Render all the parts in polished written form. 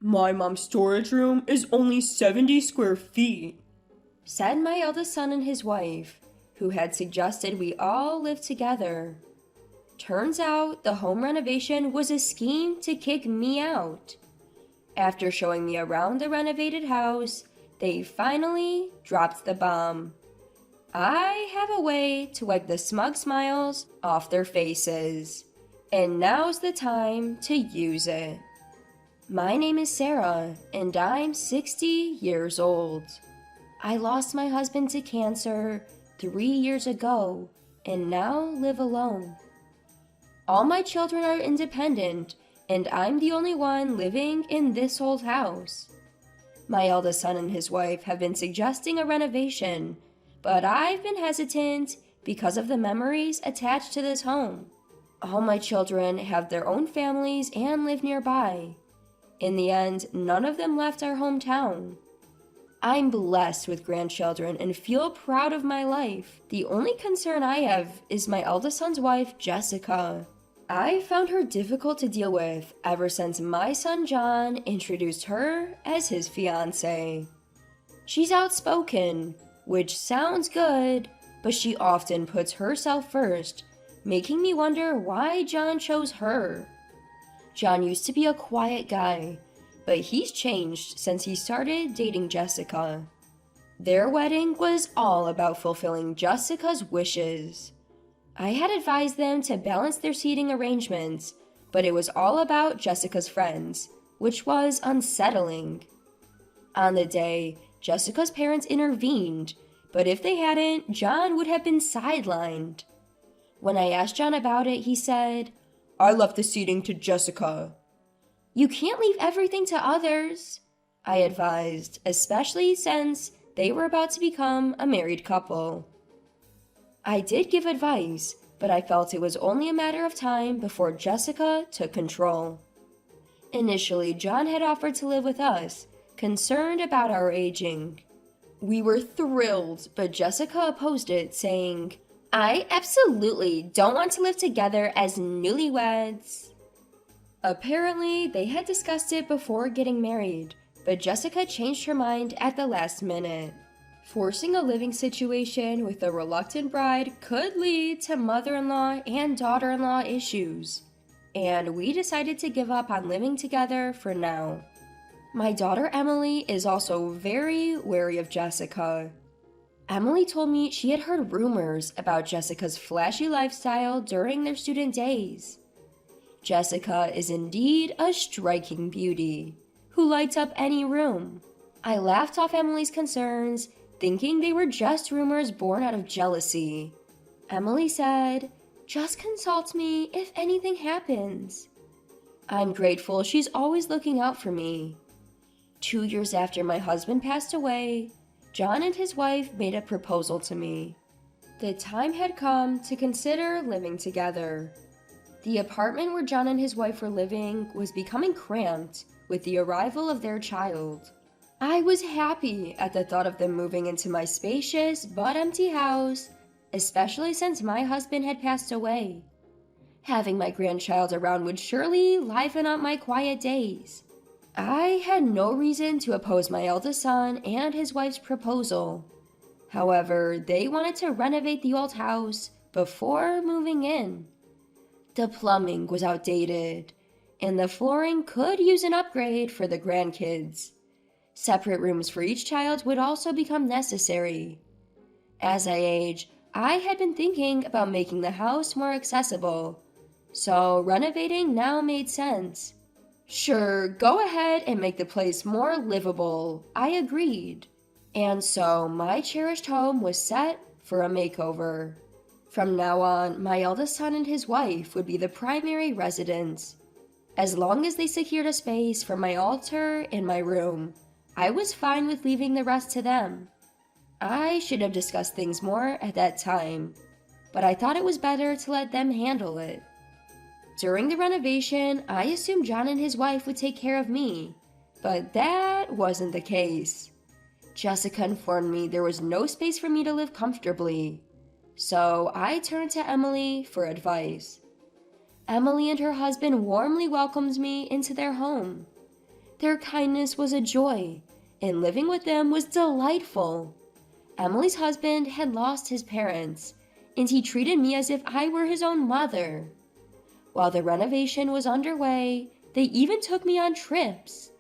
My mom's storage room is only 70 square feet, said my eldest son and his wife, who had suggested we all live together. Turns out the home renovation was a scheme to kick me out. After showing me around the renovated house, they finally dropped the bomb. I have a way to wipe the smug smiles off their faces, and now's the time to use it. My name is Sarah, and I'm 60 years old. I lost my husband to cancer 3 years ago, and now live alone. All my children are independent, and I'm the only one living in this old house. My eldest son and his wife have been suggesting a renovation, but I've been hesitant because of the memories attached to this home. All my children have their own families and live nearby. In the end, none of them left our hometown. I'm blessed with grandchildren and feel proud of my life. The only concern I have is my eldest son's wife, Jessica. I found her difficult to deal with ever since my son John introduced her as his fiancée. She's outspoken, which sounds good, but she often puts herself first, making me wonder why John chose her. John used to be a quiet guy, but he's changed since he started dating Jessica. Their wedding was all about fulfilling Jessica's wishes. I had advised them to balance their seating arrangements, but it was all about Jessica's friends, which was unsettling. On the day, Jessica's parents intervened, but if they hadn't, John would have been sidelined. When I asked John about it, he said, "I left the seating to Jessica." "You can't leave everything to others," I advised, especially since they were about to become a married couple. I did give advice, but I felt it was only a matter of time before Jessica took control. Initially, John had offered to live with us, concerned about our aging. We were thrilled, but Jessica opposed it, saying, "I absolutely don't want to live together as newlyweds." Apparently, they had discussed it before getting married, but Jessica changed her mind at the last minute. Forcing a living situation with a reluctant bride could lead to mother-in-law and daughter-in-law issues, and we decided to give up on living together for now. My daughter Emily is also very wary of Jessica. Emily told me she had heard rumors about Jessica's flashy lifestyle during their student days. Jessica is indeed a striking beauty, who lights up any room. I laughed off Emily's concerns, thinking they were just rumors born out of jealousy. Emily said, "Just consult me if anything happens." I'm grateful she's always looking out for me. 2 years after my husband passed away, John and his wife made a proposal to me. The time had come to consider living together. The apartment where John and his wife were living was becoming cramped with the arrival of their child. I was happy at the thought of them moving into my spacious but empty house, especially since my husband had passed away. Having my grandchild around would surely liven up my quiet days. I had no reason to oppose my eldest son and his wife's proposal. However, they wanted to renovate the old house before moving in. The plumbing was outdated, and the flooring could use an upgrade for the grandkids. Separate rooms for each child would also become necessary. As I age, I had been thinking about making the house more accessible, so renovating now made sense. "Sure, go ahead and make the place more livable," I agreed. And so my cherished home was set for a makeover. From now on, my eldest son and his wife would be the primary residents. As long as they secured a space for my altar and my room, I was fine with leaving the rest to them. I should have discussed things more at that time, but I thought it was better to let them handle it. During the renovation, I assumed John and his wife would take care of me, but that wasn't the case. Jessica informed me there was no space for me to live comfortably, so I turned to Emily for advice. Emily and her husband warmly welcomed me into their home. Their kindness was a joy, and living with them was delightful. Emily's husband had lost his parents, and he treated me as if I were his own mother. While the renovation was underway, they even took me on trips.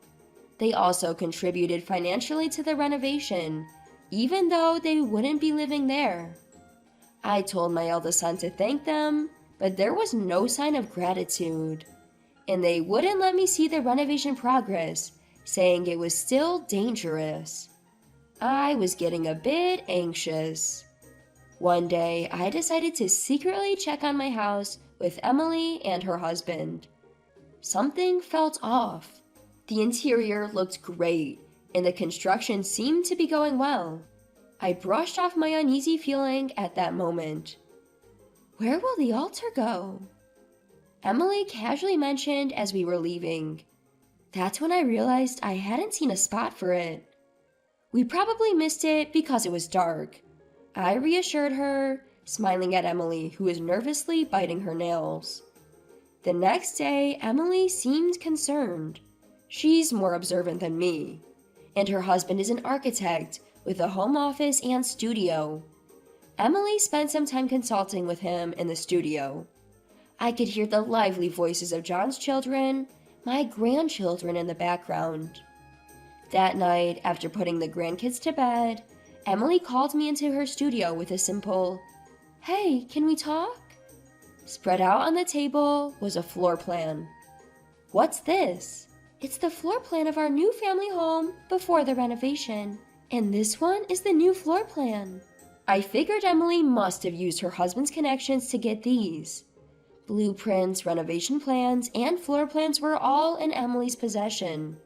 They also contributed financially to the renovation, even though they wouldn't be living there. I told my eldest son to thank them, but there was no sign of gratitude. And they wouldn't let me see the renovation progress, saying it was still dangerous. I was getting a bit anxious. One day, I decided to secretly check on my house with Emily and her husband. Something felt off. The interior looked great, and the construction seemed to be going well. I brushed off my uneasy feeling at that moment. "Where will the altar go?" Emily casually mentioned as we were leaving. That's when I realized I hadn't seen a spot for it. We probably missed it because it was dark. I reassured her, smiling at Emily, who was nervously biting her nails. The next day, Emily seemed concerned. She's more observant than me, and her husband is an architect with a home office and studio. Emily spent some time consulting with him in the studio. I could hear the lively voices of John's children, my grandchildren in the background. That night, after putting the grandkids to bed, Emily called me into her studio with a simple, "Hey, can we talk?" Spread out on the table was a floor plan. "What's this?" "It's the floor plan of our new family home before the renovation, and this one is the new floor plan." I figured Emily must have used her husband's connections to get these. Blueprints, renovation plans, and floor plans were all in Emily's possession.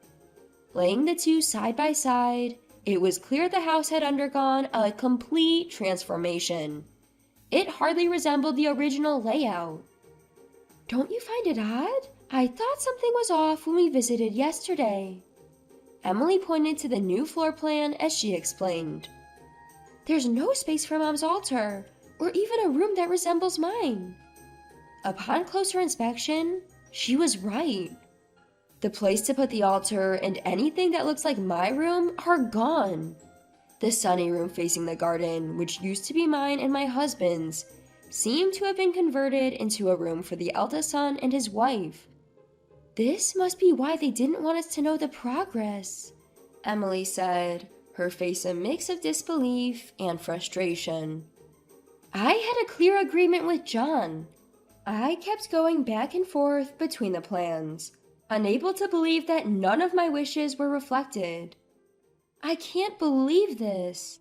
Laying the two side by side, it was clear the house had undergone a complete transformation. It hardly resembled the original layout. "Don't you find it odd? I thought something was off when we visited yesterday." Emily pointed to the new floor plan as she explained. "There's no space for Mom's altar, or even a room that resembles mine." Upon closer inspection, she was right. The place to put the altar and anything that looks like my room are gone. The sunny room facing the garden, which used to be mine and my husband's, seemed to have been converted into a room for the eldest son and his wife. "This must be why they didn't want us to know the progress," Emily said, her face a mix of disbelief and frustration. I had a clear agreement with John. I kept going back and forth between the plans, unable to believe that none of my wishes were reflected. "I can't believe this."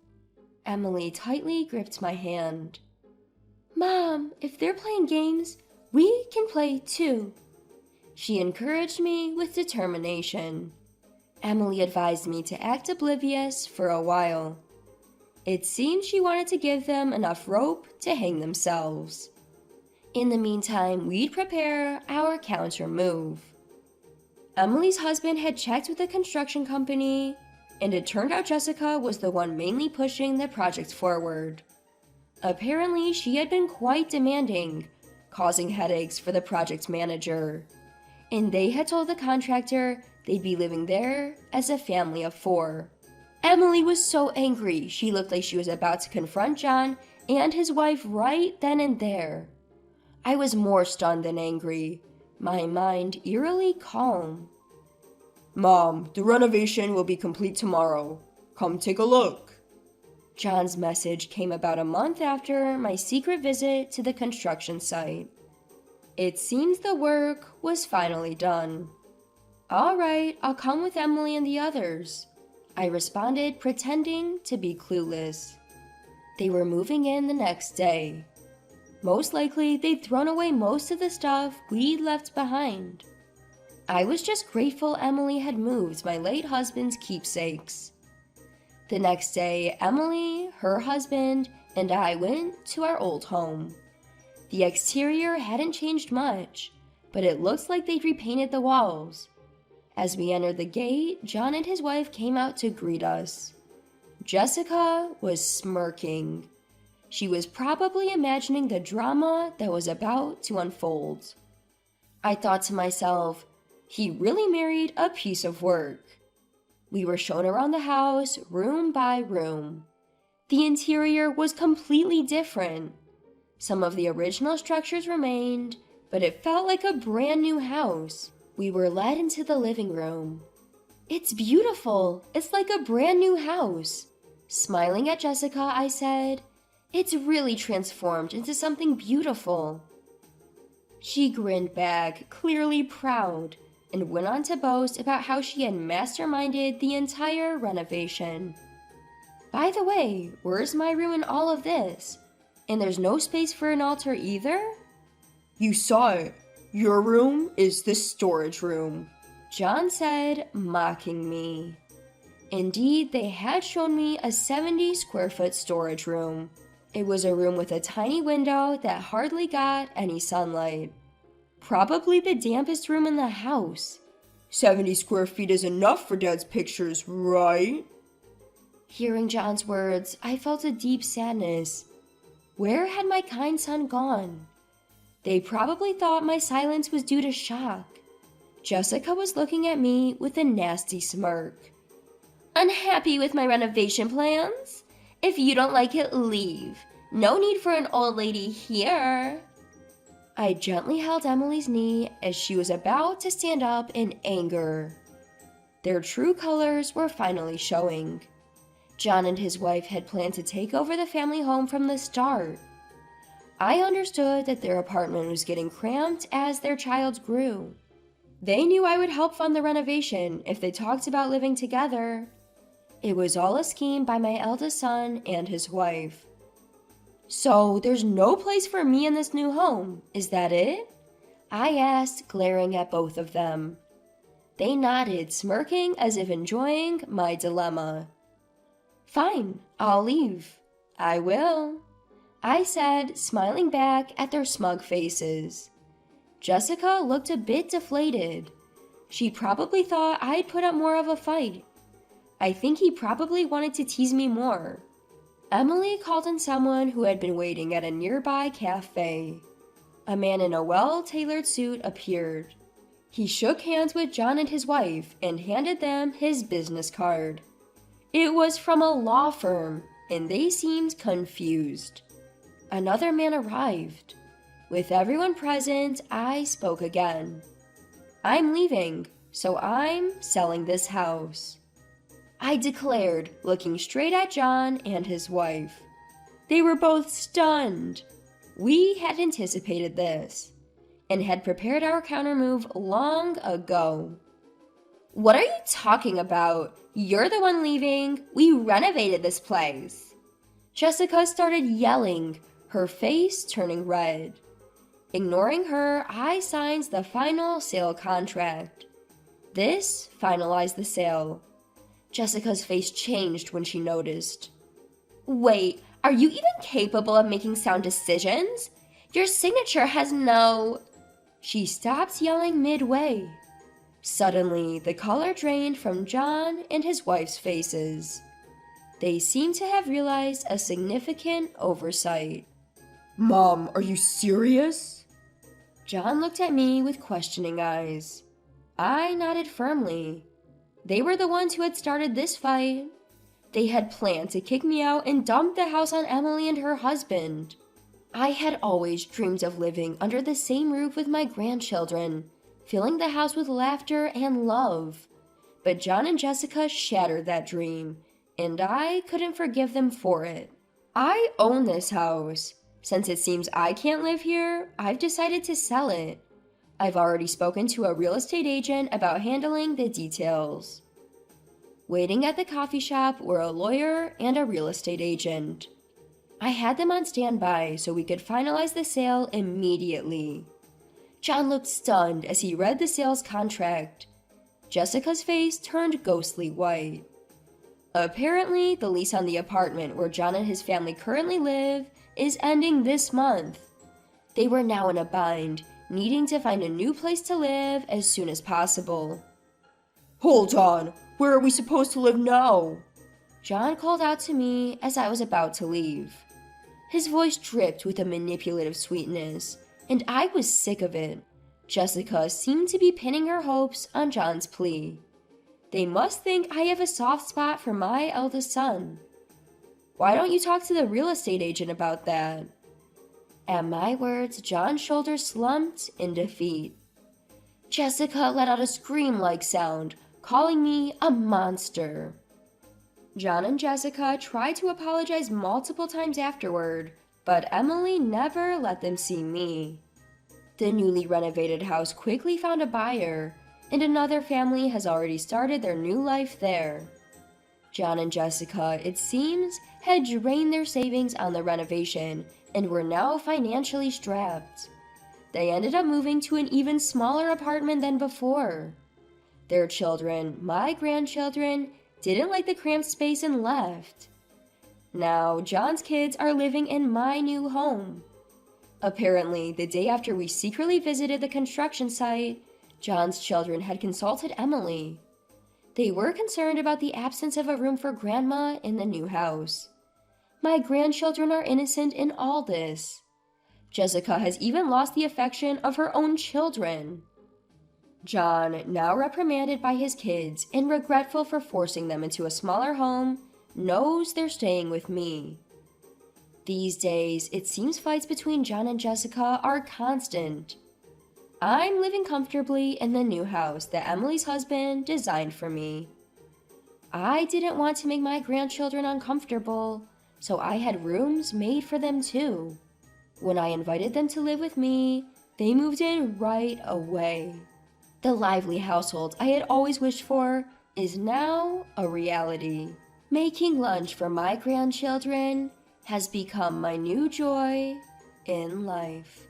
Emily tightly gripped my hand. "Mom, if they're playing games, we can play too." She encouraged me with determination. Emily advised me to act oblivious for a while. It seemed she wanted to give them enough rope to hang themselves. In the meantime, we'd prepare our counter move. Emily's husband had checked with the construction company, and it turned out Jessica was the one mainly pushing the project forward. Apparently, she had been quite demanding, causing headaches for the project manager, and they had told the contractor they'd be living there as a family of 4. Emily was so angry she looked like she was about to confront John and his wife right then and there. I was more stunned than angry, my mind eerily calm. "Mom, the renovation will be complete tomorrow. Come take a look." John's message came about a month after my secret visit to the construction site. It seems the work was finally done. "All right, I'll come with Emily and the others," I responded, pretending to be clueless. They were moving in the next day. Most likely, they'd thrown away most of the stuff we'd left behind. I was just grateful Emily had moved my late husband's keepsakes. The next day, Emily, her husband, and I went to our old home. The exterior hadn't changed much, but it looked like they'd repainted the walls. As we entered the gate, John and his wife came out to greet us. Jessica was smirking. She was probably imagining the drama that was about to unfold. I thought to myself, He really married a piece of work. We were shown around the house, room by room. The interior was completely different. Some of the original structures remained, but it felt like a brand new house. We were led into the living room. "It's beautiful. It's like a brand new house." Smiling at Jessica, I said, "It's really transformed into something beautiful." She grinned back, clearly proud, and went on to boast about how she had masterminded the entire renovation. "By the way, where's my room in all of this? And there's no space for an altar either?" "You saw it. Your room is the storage room," John said, mocking me. Indeed, they had shown me a 70 square foot storage room. It was a room with a tiny window that hardly got any sunlight. Probably the dampest room in the house. 70 square feet is enough for Dad's pictures, right? Hearing John's words, I felt a deep sadness. Where had my kind son gone? They probably thought my silence was due to shock. Jessica was looking at me with a nasty smirk. "Unhappy with my renovation plans? If you don't like it, leave. No need for an old lady here." I gently held Emily's knee as she was about to stand up in anger. Their true colors were finally showing. John and his wife had planned to take over the family home from the start. I understood that their apartment was getting cramped as their child grew. They knew I would help fund the renovation if they talked about living together. It was all a scheme by my eldest son and his wife. "So there's no place for me in this new home, is that it?" I asked, glaring at both of them. They nodded, smirking as if enjoying my dilemma. "Fine, I'll leave." "I will," I said, smiling back at their smug faces. Jessica looked a bit deflated. She probably thought I'd put up more of a fight. I think he probably wanted to tease me more. Emily called in someone who had been waiting at a nearby cafe. A man in a well-tailored suit appeared. He shook hands with John and his wife and handed them his business card. It was from a law firm, and they seemed confused. Another man arrived. With everyone present, I spoke again. "I'm leaving, so I'm selling this house," I declared, looking straight at John and his wife. They were both stunned. We had anticipated this, and had prepared our countermove long ago. "What are you talking about? You're the one leaving. We renovated this place." Jessica started yelling, her face turning red. Ignoring her, I signed the final sale contract. This finalized the sale. Jessica's face changed when she noticed. "Wait, are you even capable of making sound decisions? Your signature has no—" She stopped yelling midway. Suddenly, the color drained from John and his wife's faces. They seemed to have realized a significant oversight. "Mom, are you serious?" John looked at me with questioning eyes. I nodded firmly. They were the ones who had started this fight. They had planned to kick me out and dump the house on Emily and her husband. I had always dreamed of living under the same roof with my grandchildren, filling the house with laughter and love. But John and Jessica shattered that dream, and I couldn't forgive them for it. I own this house. Since it seems I can't live here, I've decided to sell it. I've already spoken to a real estate agent about handling the details. Waiting at the coffee shop were a lawyer and a real estate agent. I had them on standby so we could finalize the sale immediately. John looked stunned as he read the sales contract. Jessica's face turned ghostly white. Apparently, the lease on the apartment where John and his family currently live is ending this month. They were now in a bind, needing to find a new place to live as soon as possible. "Hold on, where are we supposed to live now?" John called out to me as I was about to leave. His voice dripped with a manipulative sweetness, and I was sick of it. Jessica seemed to be pinning her hopes on John's plea. They must think I have a soft spot for my eldest son. Why don't you talk to the real estate agent about that? At my words, John's shoulders slumped in defeat. Jessica let out a scream-like sound, calling me a monster. John and Jessica tried to apologize multiple times afterward, but Emily never let them see me. The newly renovated house quickly found a buyer, and another family has already started their new life there. John and Jessica, it seems, had drained their savings on the renovation and were now financially strapped. They ended up moving to an even smaller apartment than before. Their children, my grandchildren, didn't like the cramped space and left. Now, John's kids are living in my new home. Apparently, the day after we secretly visited the construction site, John's children had consulted Emily. They were concerned about the absence of a room for Grandma in the new house. My grandchildren are innocent in all this. Jessica has even lost the affection of her own children. John, now reprimanded by his kids and regretful for forcing them into a smaller home, knows they're staying with me. These days, it seems fights between John and Jessica are constant. I'm living comfortably in the new house that Emily's husband designed for me. I didn't want to make my grandchildren uncomfortable, so I had rooms made for them too. When I invited them to live with me, they moved in right away. The lively household I had always wished for is now a reality. Making lunch for my grandchildren has become my new joy in life.